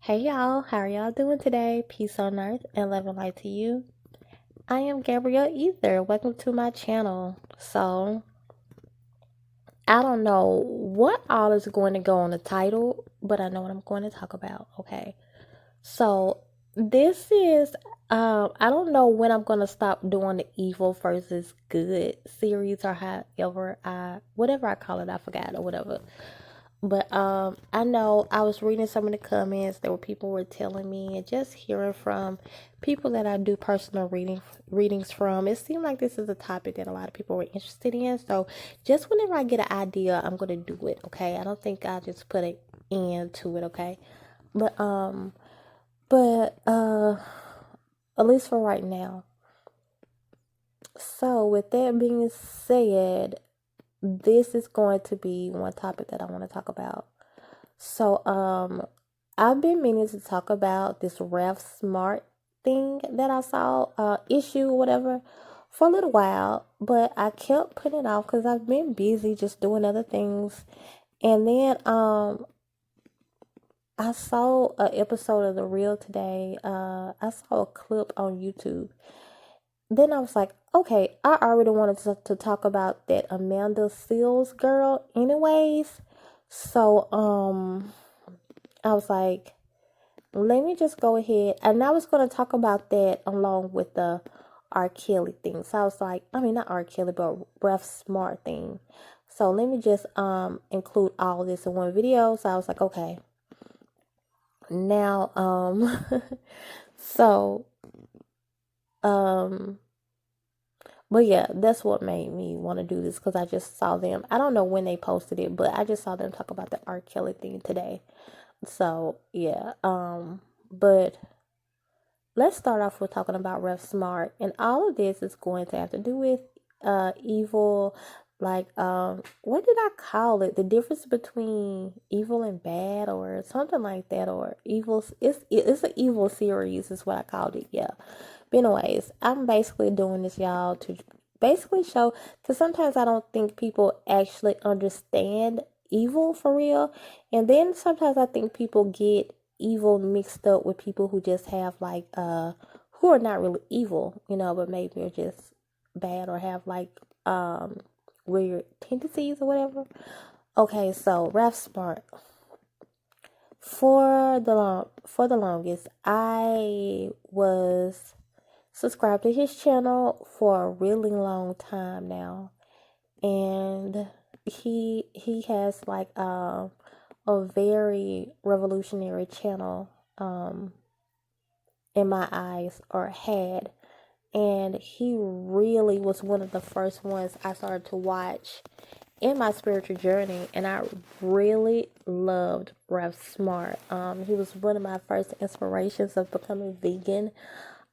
Hey y'all, how are y'all doing today? Peace on earth and love and light to you. I am Gabrielle Ether. Welcome to my channel. So, I don't know what all is going to go on the title, but I know what I'm going to talk about. Okay. So, this is, I don't know when I'm going to stop doing the evil versus good series or whatever I call it, I forgot or whatever. But I know I was reading some of the comments. There were people were telling me, and just hearing from people that I do personal readings from. It seemed like this is a topic that a lot of people were interested in. So just whenever I get an idea, I'm gonna do it. Okay, I don't think I just put an end to it. Okay, but at least for right now. So with that being said, this is going to be one topic that I want to talk about. So, I've been meaning to talk about this Ref Smart thing that I saw, issue, whatever, for a little while, but I kept putting it off because I've been busy just doing other things. And then, I saw an episode of The Real today. I saw a clip on YouTube. Then I was like, okay, I already wanted to talk about that Amanda Seales girl anyways. So, I was like, let me just go ahead. And I was going to talk about that along with the R. Kelly thing. So I was like, not R. Kelly, but Ref Smart thing. So let me just include all this in one video. So I was like, okay. Now, so, but yeah, that's what made me want to do this, because I just saw them. I don't know when they posted it, but I just saw them talk about the R. Kelly thing today. So yeah, but let's start off with talking about Ref Smart, and all of this is going to have to do with evil, like what did I call it? The difference between evil and bad, or something like that, or evil. It's an evil series, is what I called it. Yeah. But anyways, I'm basically doing this, y'all, to basically show, because sometimes I don't think people actually understand evil for real, and then sometimes I think people get evil mixed up with people who just have like who are not really evil, but maybe are just bad or have like weird tendencies or whatever. Okay, so Raf Smart. For the longest, I was subscribed to his channel for a really long time now, and he has like a very revolutionary channel in my eyes, or had, and he really was one of the first ones I started to watch in my spiritual journey, and I really loved Ref Smart. He was one of my first inspirations of becoming vegan.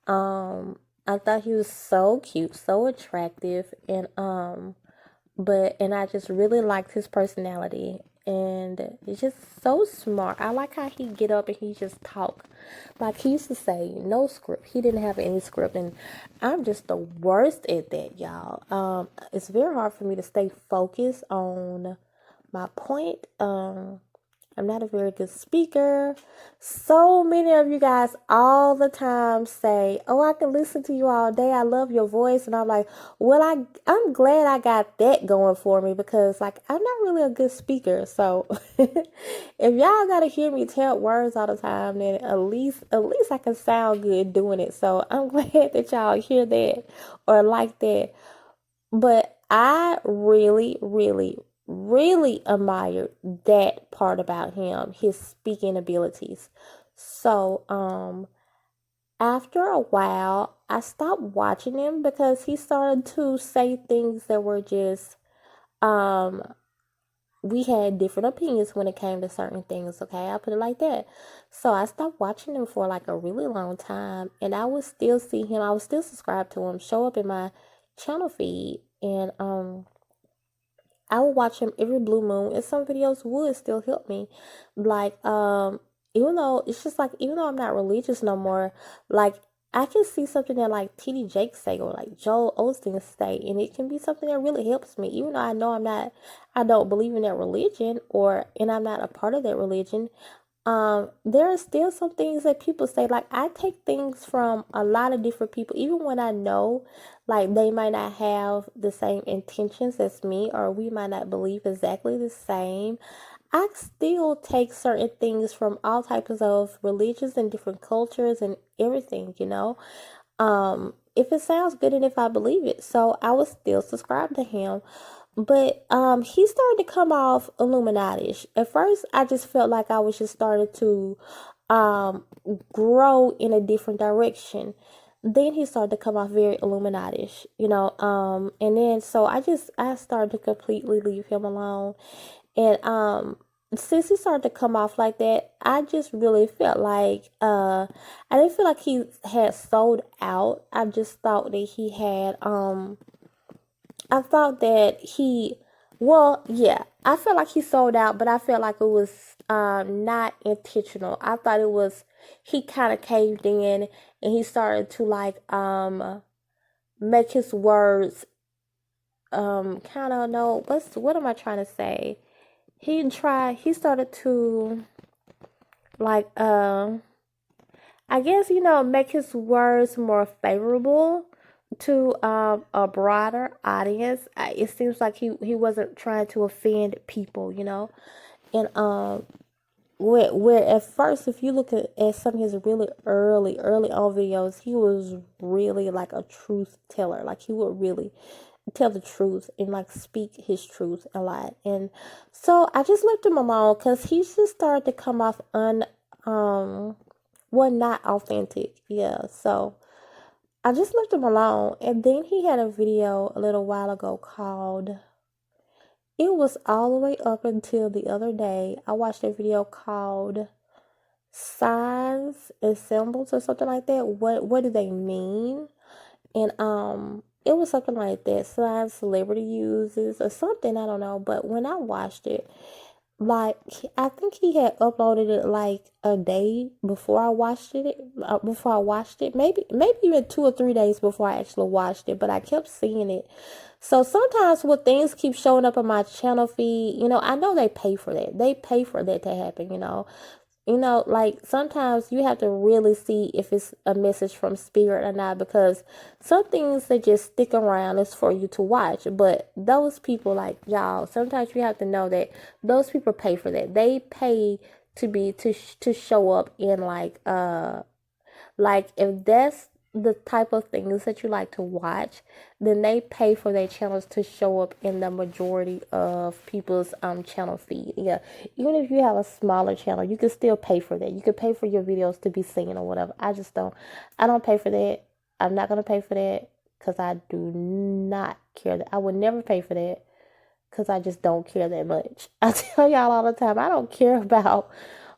I thought he was so cute, so attractive, and I just really liked his personality, and he's just so smart. I like how he get up and he just talk. Like he used to say, no script. He didn't have any script, and I'm just the worst at that, y'all. It's very hard for me to stay focused on my point. I'm not a very good speaker. So many of you guys all the time say, oh, I can listen to you all day. I love your voice. And I'm like, well, I'm glad I got that going for me, because like I'm not really a good speaker. So if y'all gotta hear me tell words all the time, then at least I can sound good doing it. So I'm glad that y'all hear that or like that. But I really, really, really admired that part about him, his speaking abilities. So, after a while, I stopped watching him because he started to say things that were just, we had different opinions when it came to certain things, okay? I put it like that. So I stopped watching him for like a really long time, and I would still see him, I was still subscribed to him, show up in my channel feed, and I would watch him every blue moon, and some videos would still help me. Like, even though it's just like, even though I'm not religious no more, like, I can see something that like T.D. Jakes say, or like Joel Osteen say, and it can be something that really helps me. Even though I know I don't believe in that religion, and I'm not a part of that religion, there are still some things that people say. Like, I take things from a lot of different people, even when I know like they might not have the same intentions as me, or we might not believe exactly the same. I still take certain things from all types of religions and different cultures and everything, if it sounds good and if I believe it. So I would still subscribe to him. But he started to come off Illuminati-ish. At first I just felt like I was just starting to um grow in a different direction. Then he started to come off very Illuminati-ish, and then so I started to completely leave him alone. And since he started to come off like that, I just really felt like I didn't feel like he had sold out. I just thought that he had I thought that he well, yeah, I felt like he sold out, but I felt like it was not intentional. I thought it was he kind of caved in, and he started to like make his words kind of no what am I trying to say? He started to like I guess make his words more favorable to a broader audience. It seems like he wasn't trying to offend people, and where at first, if you look at some of his really early on videos, he was really like a truth teller. Like, he would really tell the truth and like speak his truth a lot. And so I just left him alone because he just started to come off not authentic. Yeah, so I just left him alone. And then he had a video a little while ago called, it was all the way up until the other day, I watched a video called Signs and Symbols or something like that. What do they mean? And it was something like that. Signs celebrity uses or something, I don't know. But when I watched it, like, I think he had uploaded it like a day before I watched it. Maybe even 2 or 3 days before I actually watched it. But I kept seeing it. So sometimes when things keep showing up on my channel feed, I know they pay for that. They pay for that to happen. Like, sometimes you have to really see if it's a message from spirit or not, because some things that just stick around is for you to watch. But those people, like y'all, sometimes you have to know that those people pay for that. They pay to show up in like, if that's the type of things that you like to watch, then they pay for their channels to show up in the majority of people's channel feed. Yeah, even if you have a smaller channel, you can still pay for that. You can pay for your videos to be seen or whatever. I don't pay for that. I'm not gonna pay for that because I do not care. That I would never pay for that because I just don't care that much. I tell y'all all the time, I don't care about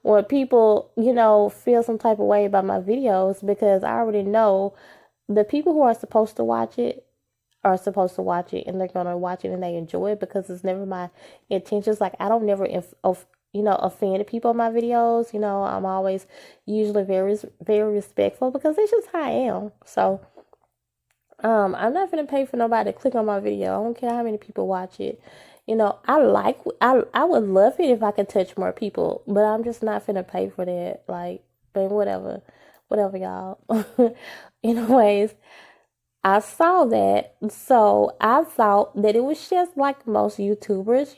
when people, feel some type of way about my videos, because I already know the people who are supposed to watch it are supposed to watch it, and they're going to watch it and they enjoy it, because it's never my intentions. Like, I don't never, offend people in my videos. I'm always usually very, very respectful, because it's just how I am. So, I'm not gonna pay for nobody to click on my video. I don't care how many people watch it. I would love it if I could touch more people, but I'm just not gonna pay for that. Like, but whatever, y'all. Anyways, I saw that, so I thought that it was just like most YouTubers.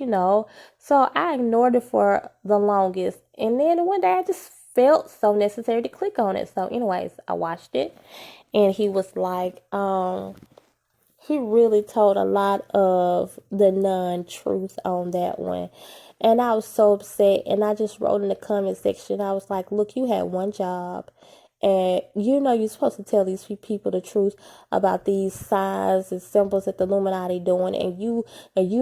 So I ignored it for the longest, and then one day I just felt so necessary to click on it. So, anyways, I watched it, and he was like, he really told a lot of the non-truth on that one. And I was so upset. And I just wrote in the comment section, I was like, look, you had one job. And you're supposed to tell these people the truth about these signs and symbols that the Illuminati doing, and you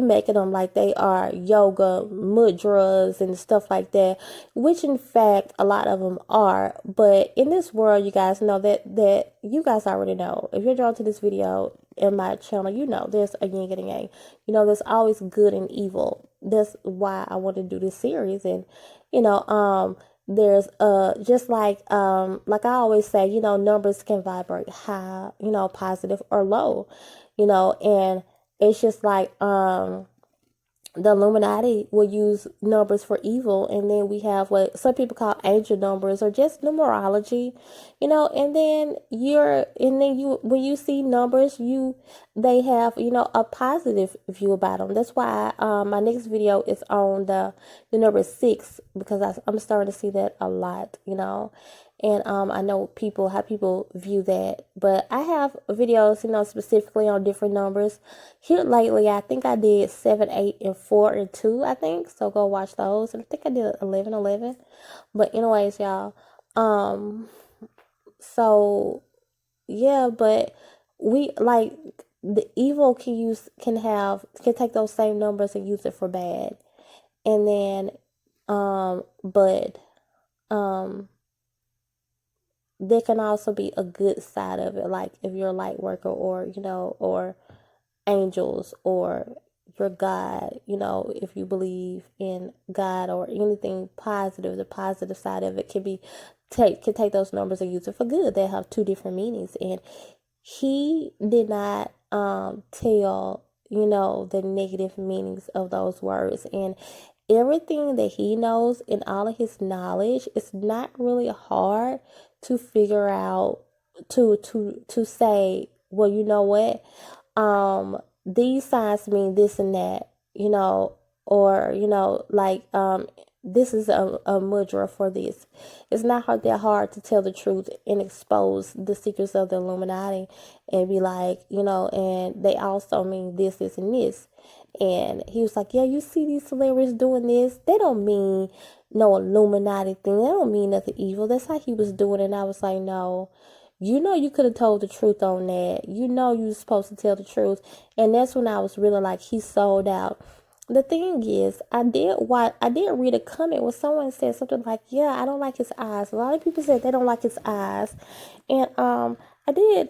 making them like they are yoga mudras and stuff like that, which in fact a lot of them are. But in this world, you guys know that you guys already know. If you're drawn to this video in my channel, there's a yin and a yang. There's always good and evil. That's why I want to do this series. And there's just like I always say, numbers can vibrate high, positive or low, and it's just like the Illuminati will use numbers for evil, and then we have what some people call angel numbers or just numerology, and then you when you see numbers, they have a positive view about them. That's why my next video is on the number 6, because I'm starting to see that a lot, and I know how people view that, but I have videos, specifically on different numbers. Here lately, I think I did 7, 8, and 4, and 2, I think. So go watch those. And I think I did 11, 11. But anyways, y'all. So yeah, but we like the evil can take those same numbers and use it for bad. And then but um there can also be a good side of it, like if you're a light worker, or or angels, or your God, if you believe in God or anything positive, the positive side of it can take those numbers and use it for good. They have two different meanings, and he did not tell the negative meanings of those words, and everything that he knows and all of his knowledge, it's not really hard to figure out, to say, well, you know what, these signs mean this and that, or like this is a mudra for this. It's not that hard to tell the truth and expose the secrets of the Illuminati and be like, and they also mean this, and this. And he was like, yeah, you see these celebrities doing this? They don't mean no Illuminati thing. They don't mean nothing evil. That's how he was doing it. And I was like, no, you could have told the truth on that. You were supposed to tell the truth. And that's when I was really like, he sold out. The thing is, I did read a comment where someone said something like, yeah, I don't like his eyes. A lot of people said they don't like his eyes. And I did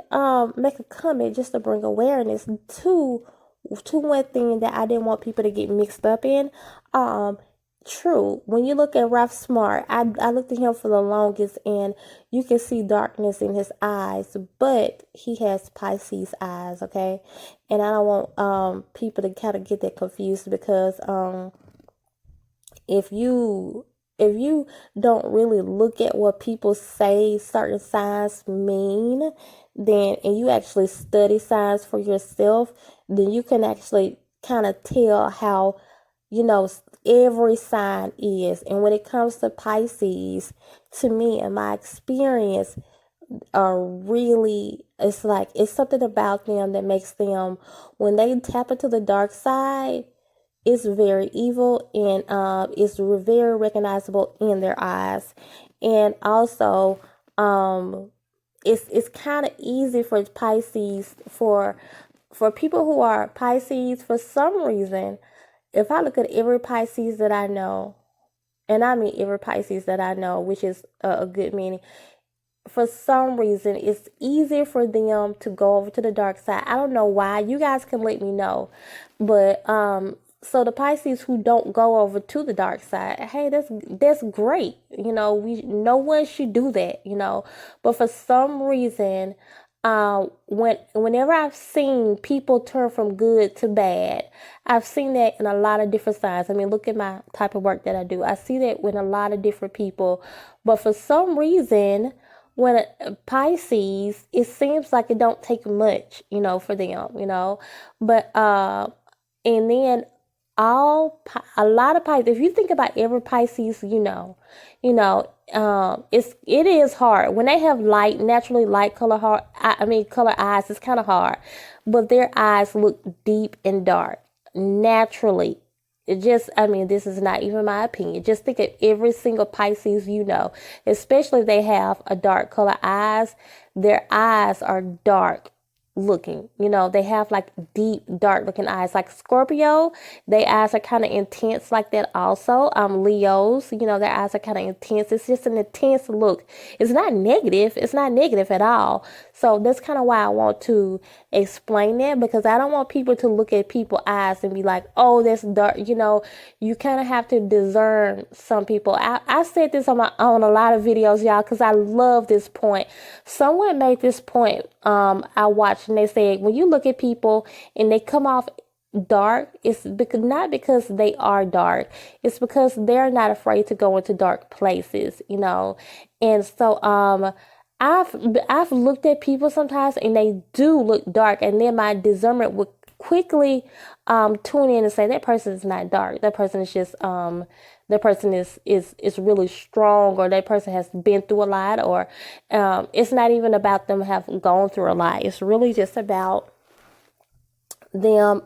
make a comment just to bring awareness to one thing that I didn't want people to get mixed up in. True, when you look at Ralph Smart, I looked at him for the longest, and you can see darkness in his eyes, but he has Pisces eyes, okay? And I don't want people to kind of get that confused, because if you don't really look at what people say certain signs mean, then, and you actually study signs for yourself, then you can actually kind of tell how every sign is. And when it comes to Pisces, to me, in my experience, are really, it's like, it's something about them that makes them, when they tap into the dark side, it's very evil, and it's very recognizable in their eyes. And also it's kind of easy for Pisces, for people who are Pisces, for some reason. If I look at every Pisces that I know, and I mean every Pisces that I know, which is a good meaning, for some reason, it's easier for them to go over to the dark side. I don't know why. You guys can let me know. But so the Pisces who don't go over to the dark side, hey, that's great. No one should do that, But for some reason, whenever I've seen people turn from good to bad, I've seen that in a lot of different signs. I mean, look at my type of work that I do. I see that with a lot of different people. But for some reason, when Pisces, it seems like it don't take much, for them, but and then a lot of Pisces. If you think about every Pisces, it is hard when they have naturally light color color eyes. It's kind of hard, but their eyes look deep and dark naturally. This is not even my opinion. Just think of every single Pisces, especially if they have a dark color eyes. Their eyes are dark looking. They have like deep, dark looking eyes. Like Scorpio, their eyes are kind of intense like that also. Leos, their eyes are kind of intense. It's just an intense look. It's not negative. It's not negative at all. So that's kind of why I want to explain that, because I don't want people to look at people's eyes and be like, oh, that's dark. You kind of have to discern some people. I said this on a lot of videos, y'all, because I love this point. Someone made this point I watched, and they said, when you look at people and they come off dark, it's because not because they are dark, it's because they're not afraid to go into dark places, and so I've I've looked at people sometimes and they do look dark, and then my discernment would quickly tune in and say that person is not dark, that person is just that person is really strong, or that person has been through a lot, or it's not even about them have gone through a lot, it's really just about them.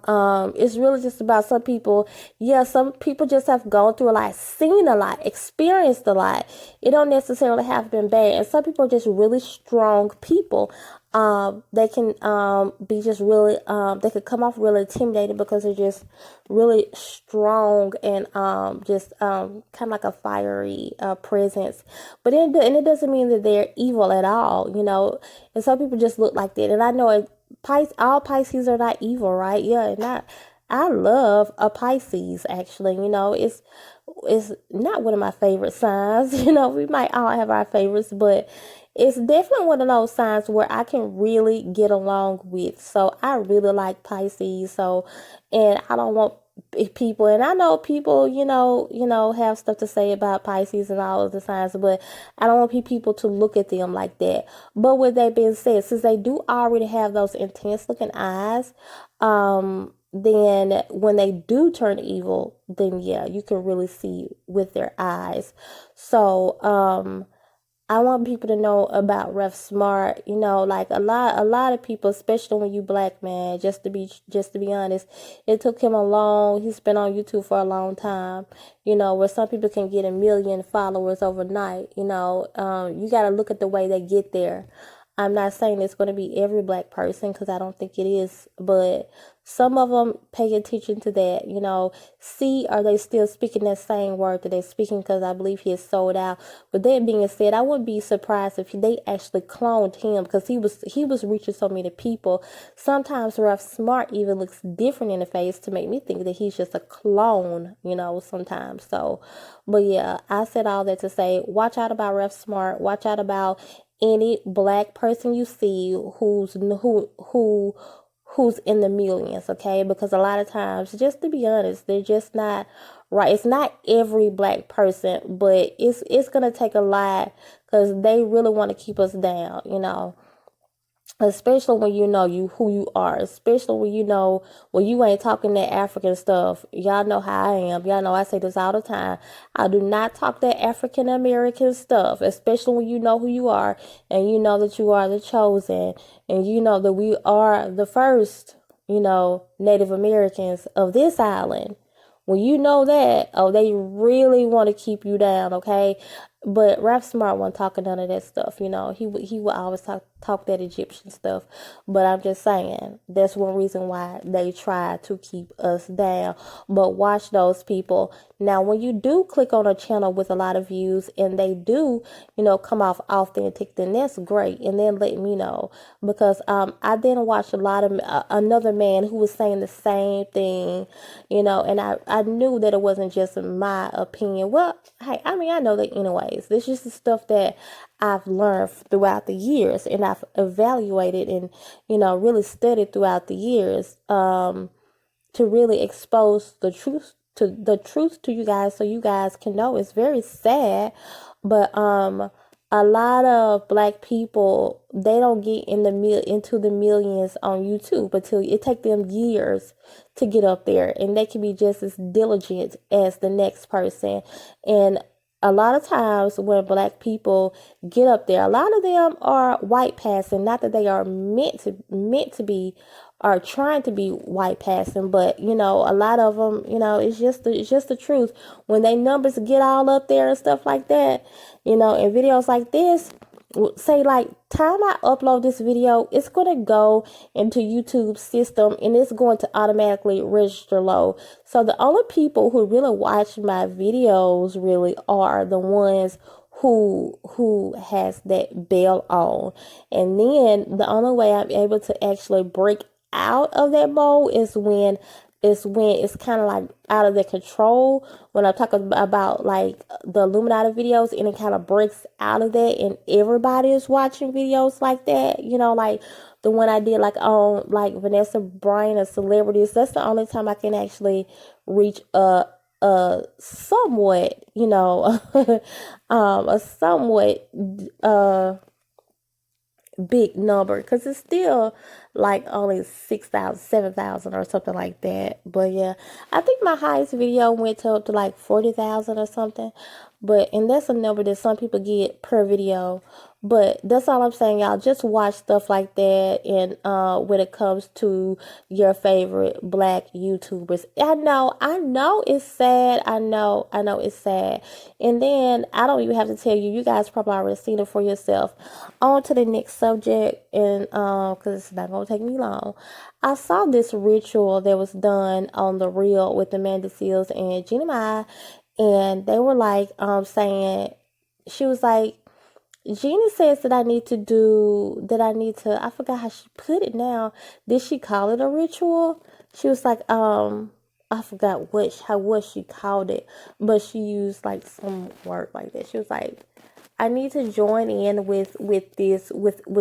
It's really just about some people. Yeah, some people just have gone through a lot, seen a lot, experienced a lot. It don't necessarily have been bad, and some people are just really strong people. They can be just really they could come off really intimidating because they're just really strong, and just kind of like a fiery presence. But it doesn't mean that they're evil at all, and some people just look like that. And I know all Pisces are not evil, right? Yeah, and I love a Pisces, actually. It's not one of my favorite signs. We might all have our favorites, but it's definitely one of those signs where I can really get along with. So I really like Pisces. So, and I don't want people, and I know people, have stuff to say about Pisces and all of the signs, but I don't want people to look at them like that. But with that being said, since they do already have those intense looking eyes, then when they do turn evil, then yeah, you can really see with their eyes. So, I want people to know about Ref Smart. Like a lot of people, especially when you black, man. Just to be honest, it took him a long. He's been on YouTube for a long time. Where some people can get 1 million followers overnight. You got to look at the way they get there. I'm not saying it's going to be every black person, because I don't think it is, but some of them pay attention to that. See, are they still speaking that same word that they're speaking? Because I believe he is sold out. With that being said, I wouldn't be surprised if they actually cloned him, because he was reaching so many people. Sometimes Ref Smart even looks different in the face to make me think that he's just a clone. Sometimes. So, but yeah, I said all that to say, watch out about Ref Smart. Watch out about any black person you see who's in the millions, okay? Because a lot of times, just to be honest, they're just not right. It's not every black person, but it's gonna take a lot, because they really want to keep us down, especially when who you are, especially when you ain't talking that African stuff. Y'all know how I am. Y'all know I say this all the time. I do not talk that African American stuff, especially when you know who you are, and you know that you are the chosen, and you know that we are the first, Native Americans of this island. When you know that, oh, they really want to keep you down, okay? But Rap Smart wasn't talking none of that stuff, He would always talk that Egyptian stuff. But I'm just saying, that's one reason why they try to keep us down. But watch those people. Now, when you do click on a channel with a lot of views, and they do, come off authentic, then that's great. And then let me know, because I then watched a lot of another man who was saying the same thing, and I knew that it wasn't just my opinion. Well, hey, I know that anyways. This is the stuff that I've learned throughout the years, and I've evaluated and, really studied throughout the years, to really expose the truth to you guys, so you guys can know. It's very sad, but a lot of black people, they don't get into the millions on YouTube until it take them years to get up there, and they can be just as diligent as the next person. And a lot of times when black people get up there, a lot of them are white passing. Not that they are meant to be, or trying to be white passing, but a lot of them, it's just the truth. When they numbers get all up there and stuff like that, in videos like this, say like time I upload this video, it's going to go into YouTube system, and it's going to automatically register low. So the only people who really watch my videos really are the ones who has that bell on. And then the only way I'm able to actually break out of that mode is when is when it's kind of like out of their control. When I'm talking about like the Illuminati videos, and it kind of breaks out of that, and everybody is watching videos like that, you know, like the one I did like on like Vanessa Bryan or celebrities. That's the only time I can actually reach a somewhat, you know, a somewhat big number, because it's still like only 6,000, 7,000 or something like that. But yeah, I think my highest video went to up to like 40,000 or something. And that's a number that some people get per video. But that's all I'm saying, y'all. Just watch stuff like that. And when it comes to your favorite black YouTubers, I know it's sad. I know it's sad. And then I don't even have to tell you. You guys probably already seen it for yourself. On to the next subject, and because it's not gonna take me long. I saw this ritual that was done on the reel with Amanda Seales and Jeannie Mai, and they were like saying, she was like, Jeannie says that I forgot how she put it now. Did she call it a ritual? She was like, I forgot what she called it, but she used like some word like that. She was like, I need to join in with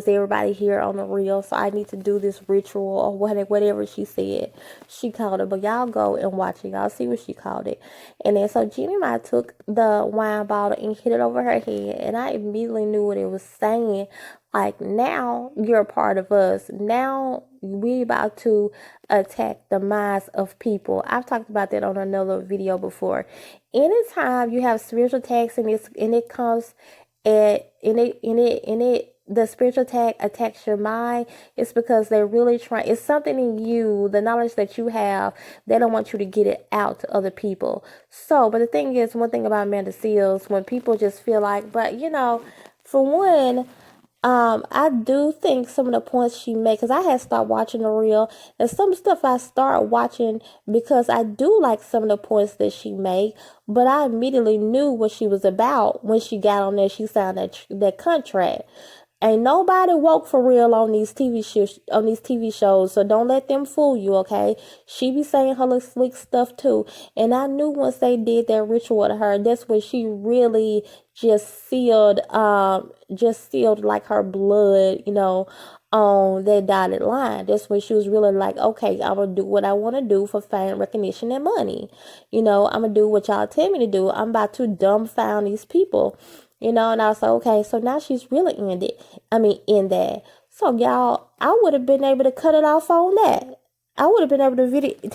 everybody here on the reel. So I need to do this ritual or whatever she said. She called it, but y'all go and watch it. Y'all see what she called it. And then so Jeannie and I took the wine bottle and hit it over her head, and I immediately knew what it was saying. Like, now you're a part of us. Now we about to attack the minds of people. I've talked about that on another video before. Anytime you have spiritual attacks and it comes the spiritual attack attacks your mind, it's because they're really trying. It's something in you, the knowledge that you have. They don't want you to get it out to other people. So, but the thing is, one thing about Amanda Seales, when people just feel like, but you know, for one, I do think some of the points she made, because I had stopped watching the reel, and some stuff I start watching because I do like some of the points that she made, but I immediately knew what she was about when she got on there. She signed that contract. Ain't nobody woke for real on these TV shows, so don't let them fool you, okay? She be saying her little slick stuff too, and I knew once they did that ritual to her, that's when she really just sealed like her blood, you know, on that dotted line. That's when she was really like, okay, I'm gonna do what I want to do for fame, recognition, and money. You know, I'm gonna do what y'all tell me to do. I'm about to dumbfound these people. You know, and I was like, okay, so now she's really in that. So y'all, I would have been able to cut it off on that. I would have been able to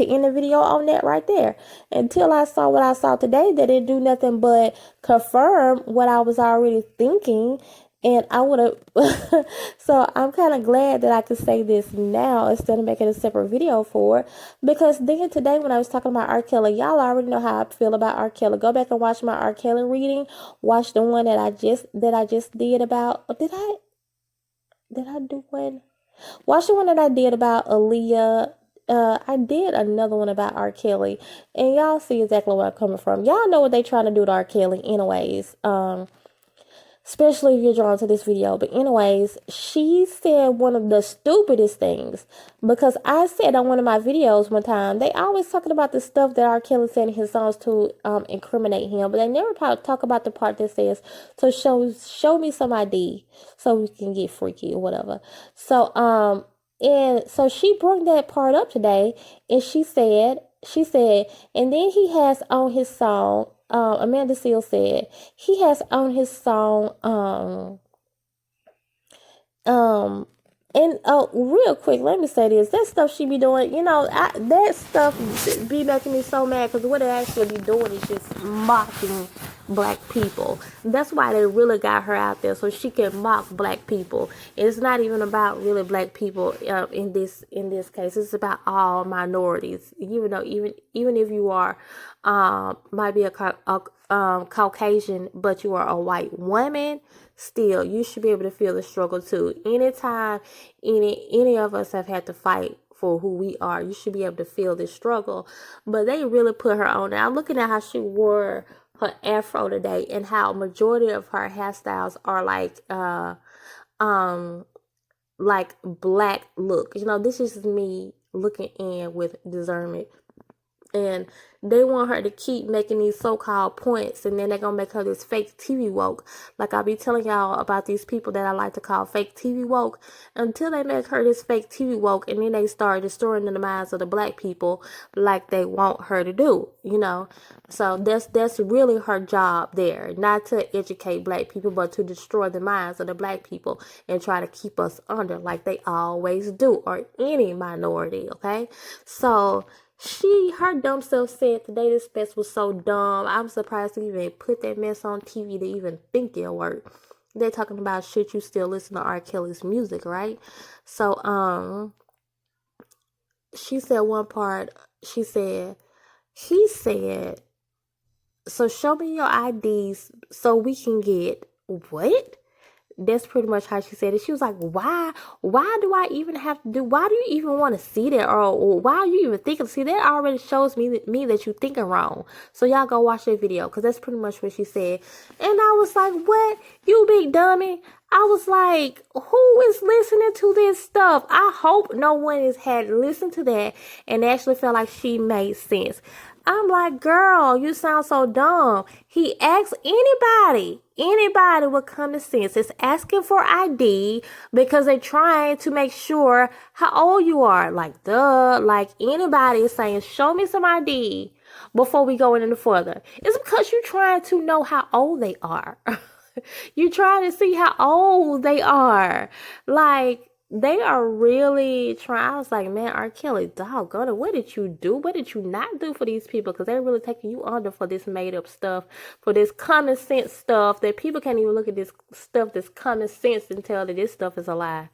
end the video on that right there. Until I saw what I saw today, that it do nothing but confirm what I was already thinking. And I would have, so I'm kind of glad that I could say this now instead of making a separate video for it. Because then today when I was talking about R. Kelly, y'all already know how I feel about R. Kelly. Go back and watch my R. Kelly reading. Watch the one that I just did about, did I do one? Watch the one that I did about Aaliyah. I did another one about R. Kelly. And y'all see exactly where I'm coming from. Y'all know what they trying to do to R. Kelly anyways. Especially if you're drawn to this video. But anyways, she said one of the stupidest things, because I said on one of my videos one time, they always talking about the stuff that R. Kelly said in his songs to incriminate him, but they never talk about the part that says, so show me some ID so we can get freaky or whatever. So and so she brought that part up today, and she said, and then he has on his song, Amanda Seales said, he has on his song, and real quick, let me say this. That stuff she be doing, you know, that stuff be making me so mad, because what they actually be doing is just mocking black people. That's why they really got her out there, so she can mock black people. It's not even about really black people in this case. It's about all minorities. Even though even if you are might be a Caucasian, but you are a white woman, still you should be able to feel the struggle too. Anytime any of us have had to fight for who we are, you should be able to feel this struggle. But they really put her on. Now, I'm looking at how she wore her afro today, and how majority of her hairstyles are like black look. You know, this is me looking in with discernment. And they want her to keep making these so-called points, and then they're gonna make her this fake TV woke. Like I be telling y'all about these people that I like to call fake TV woke, until they make her this fake TV woke, and then they start destroying the minds of the black people like they want her to do, you know. So that's really her job there, not to educate black people, but to destroy the minds of the black people and try to keep us under like they always do, or any minority, okay? So her dumb self said today this mess was so dumb. I'm surprised to even put that mess on TV to even think it'll work. They're talking about should you still listen to R. Kelly's music, right? So, she said one part, he said, so show me your IDs so we can get what? That's pretty much how she said it. She was like, why do I even have to why do you even want to see that? Or why are you even thinking? See, that already shows me that you thinking wrong. So y'all go watch that video, because that's pretty much what she said. And I was like, what? You big dummy. I was like, who is listening to this stuff? I hope no one has had listened to that and actually felt like she made sense. I'm like, girl, you sound so dumb. He asks anybody with common sense is asking for ID because they're trying to make sure how old you are. Like anybody is saying, show me some ID before we go any further. It's because you're trying to know how old they are. You're trying to see how old they are. Like, they are really trying. I was like, man, R. Kelly, doggone it, what did you do? What did you not do for these people? Because they're really taking you under for this made up stuff, for this common sense stuff that people can't even look at this stuff that's common sense and tell that this stuff is a lie.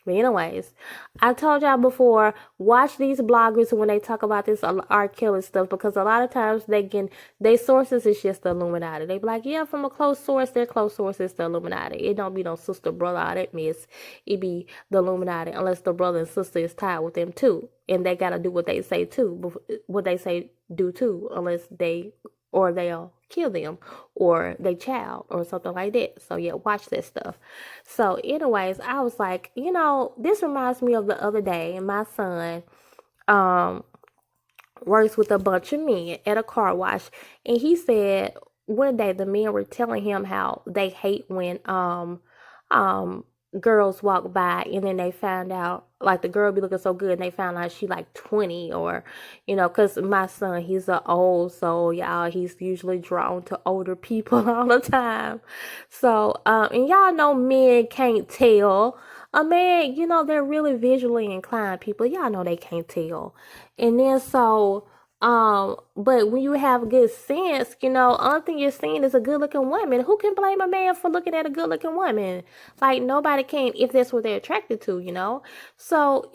But anyways, I told y'all before, watch these bloggers when they talk about this R. Kelly stuff, because a lot of times their sources is just the Illuminati. They be like, yeah, from a close source, their close source is the Illuminati. It don't be no sister, brother, all that mess. It be the Illuminati, unless the brother and sister is tied with them too. And they gotta do what they say too, what they say do too, unless they'll kill them or they child or something like that. So yeah, watch that stuff. So anyways, I was like, this reminds me of the other day. My son works with a bunch of men at a car wash, and he said one day the men were telling him how they hate when girls walk by and then they found out, like, the girl be looking so good and they found out she like 20, or because my son, he's an old soul, y'all. He's usually drawn to older people all the time. So and y'all know men can't tell. A man, they're really visually inclined people. Y'all know they can't tell. And then so but when you have good sense, only thing you're seeing is a good looking woman. Who can blame a man for looking at a good looking woman? Like, nobody can, if that's what they're attracted to. So,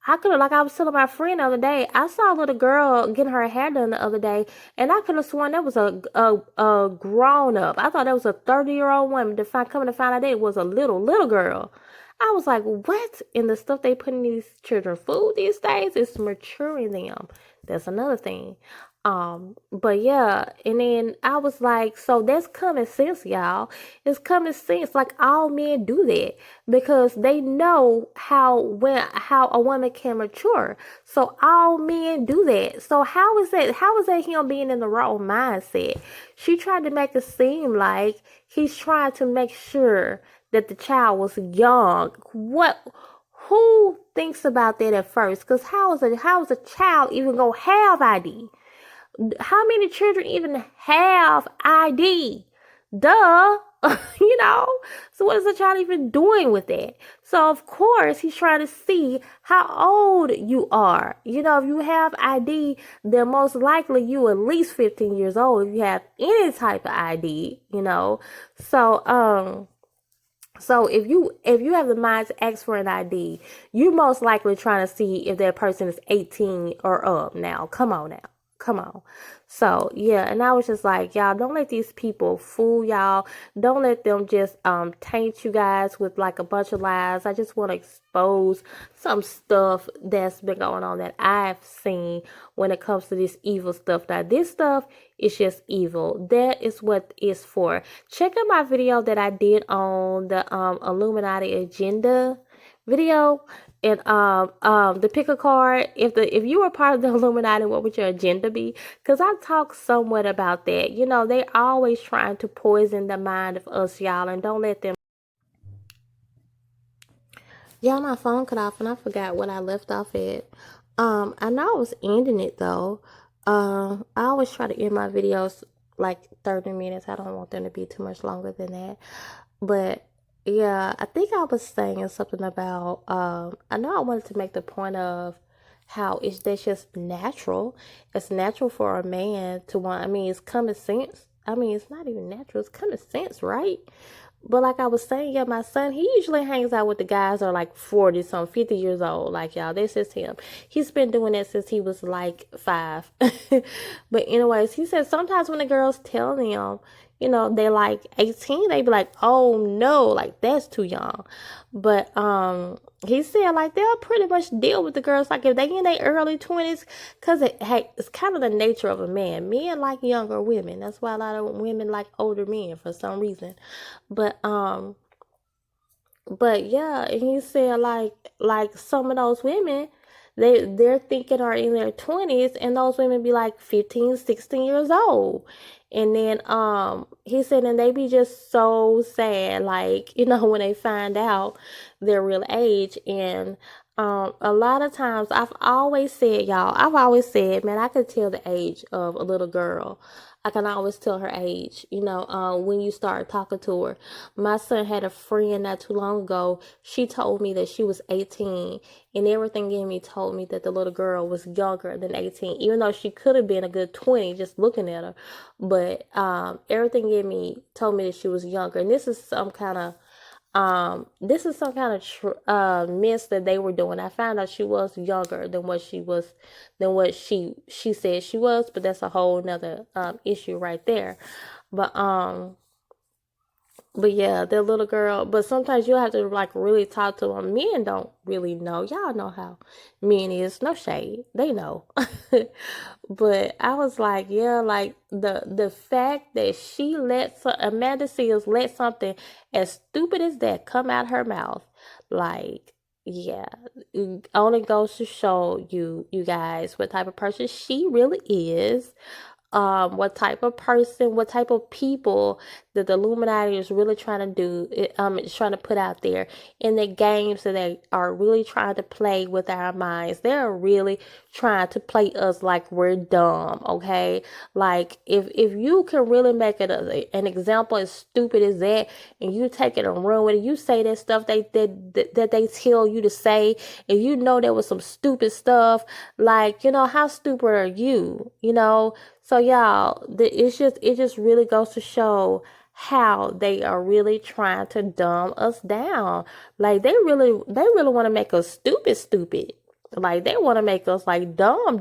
I could have, like I was telling my friend the other day, I saw a little girl getting her hair done the other day, and I could have sworn that was a grown up. I thought that was a 30-year-old woman. Coming to find out that it was a little girl. I was like, what? And the stuff they put in these children food these days is maturing them. That's another thing. But yeah, and then I was like, so that's common sense, y'all. It's common sense. Like, all men do that because they know how a woman can mature. So all men do that. So how is that him being in the wrong mindset? She tried to make it seem like he's trying to make sure that the child was young. Who thinks about that at first? Because how is a child even gonna have ID? How many children even have ID? Duh. So what is the child even doing with that? So of course he's trying to see how old you are. If you have ID, then most likely you at least 15 years old if you have any type of ID, So if you have the mind to ask for an ID, you're most likely trying to see if that person is 18 or up. Now, come on now. Come on. So, yeah, and I was just like, y'all, don't let these people fool y'all. Don't let them just taint you guys with like a bunch of lies. I just want to expose some stuff that's been going on that I've seen when it comes to this evil stuff. Now, this stuff is just evil. That is what it's for. Check out my video that I did on the Illuminati agenda video. And to pick a card, if you were part of the Illuminati, what would your agenda be? Because I talked somewhat about that. You know, they always trying to poison the mind of us, y'all, and don't let them. Yeah, my phone cut off and I forgot what I left off at. I know I was ending it though. I always try to end my videos like 30 minutes. I don't want them to be too much longer than that. But yeah, I think I was saying something about I know I wanted to make the point of how that's just natural. It's natural for a man to want, I mean, it's common sense. I mean, it's not even natural, it's common sense, right? But like I was saying, yeah, my son, he usually hangs out with the guys that are like 40, some 50 years old. Like, y'all, this is him. He's been doing that since he was like 5. But anyways, he said sometimes when the girls tell them, you know, they're like 18, they be like, oh no, like that's too young. But he said like they'll pretty much deal with the girls like if they in their early 20s, because it's kind of the nature of a man. Men like younger women. That's why a lot of women like older men for some reason. But yeah, and he said like some of those women, they're thinking are in their 20s, and those women be like 15, 16 years old. And then he said, and they be just so sad, like, you know, when they find out their real age. And a lot of times I've always said, man, I could tell the age of a little girl. I can always tell her age, you know, when you start talking to her. My son had a friend not too long ago. She told me that she was 18, and everything in me told me that the little girl was younger than 18, even though she could have been a good 20 just looking at her. But everything in me told me that she was younger. And this is some kind of miss that they were doing. I found out she was younger than what she said she was, but that's a whole nother issue right there. But yeah, the little girl. But sometimes you have to like really talk to them. Men don't really know. Y'all know how men is. No shade. They know. But I was like, yeah, like the fact that Amanda Seals let something as stupid as that come out her mouth, like, yeah, it only goes to show you guys what type of person she really is, what type of person, what type of people that the Illuminati is really trying to do, is trying to put out there in the games that they are really trying to play with our minds. They're really trying to play us like we're dumb, okay? Like if you can really make it an example as stupid as that, and you take it and run with it, you say that stuff that they tell you to say, and you know there was some stupid stuff, like, you know, how stupid are you, you know? So y'all, it just really goes to show how they are really trying to dumb us down. Like they really want to make us stupid. Like they want to make us like dumb.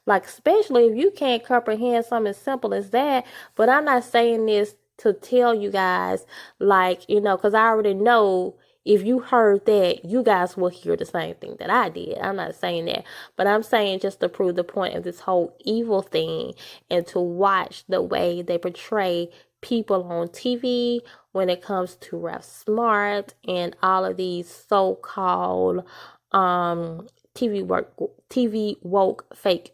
Like especially if you can't comprehend something as simple as that. But I'm not saying this to tell you guys, like, you know, because I already know if you heard that, you guys will hear the same thing that I did. I'm not saying that, but I'm saying just to prove the point of this whole evil thing, and to watch the way they portray people on TV when it comes to Ref Smart and all of these so-called um TV woke fake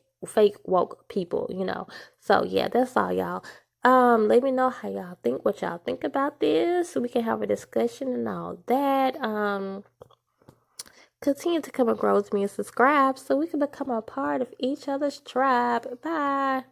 woke people, you know. So yeah, that's all, y'all. Let me know how y'all think, what y'all think about this, so we can have a discussion and all that. Continue to come and grow with me and subscribe so we can become a part of each other's tribe. Bye.